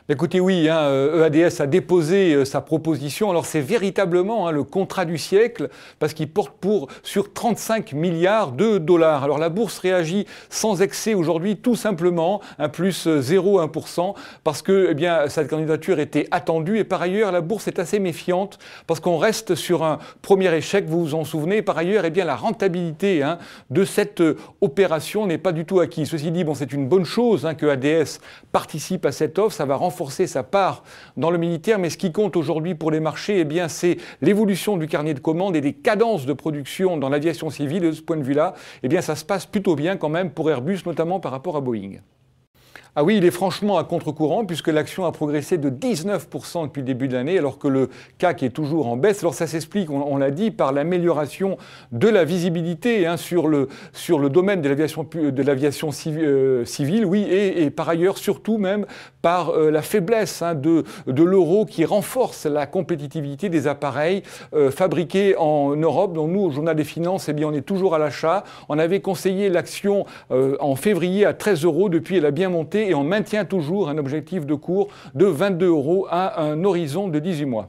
Écoutez, oui, EADS a déposé sa proposition. Alors c'est véritablement le contrat du siècle parce qu'il porte sur 35 milliards de dollars. Alors la bourse réagit sans excès aujourd'hui, tout simplement, un plus 0,1% parce que cette candidature était attendue et par ailleurs la bourse est assez méfiante parce qu'on reste sur un premier échec, vous vous en souvenez. Par ailleurs, la rentabilité de cette opération n'est pas du tout acquise. Ceci dit, c'est une bonne chose que EADS participe à cette offre, ça va renforcer sa part dans le militaire, mais ce qui compte aujourd'hui pour les marchés, c'est l'évolution du carnet de commandes et des cadences de production dans l'aviation civile. Et de ce point de vue-là, ça se passe plutôt bien quand même pour Airbus, notamment par rapport à Boeing. Ah oui, il est franchement à contre-courant puisque l'action a progressé de 19% depuis le début de l'année alors que le CAC est toujours en baisse. Alors ça s'explique, on l'a dit, par l'amélioration de la visibilité sur le domaine de l'aviation civile, oui, et par ailleurs surtout même par la faiblesse de l'euro qui renforce la compétitivité des appareils fabriqués en Europe. Donc nous, au Journal des Finances, on est toujours à l'achat. On avait conseillé l'action en février à 13 €, depuis elle a bien monté et on maintient toujours un objectif de cours de 22 € à un horizon de 18 mois.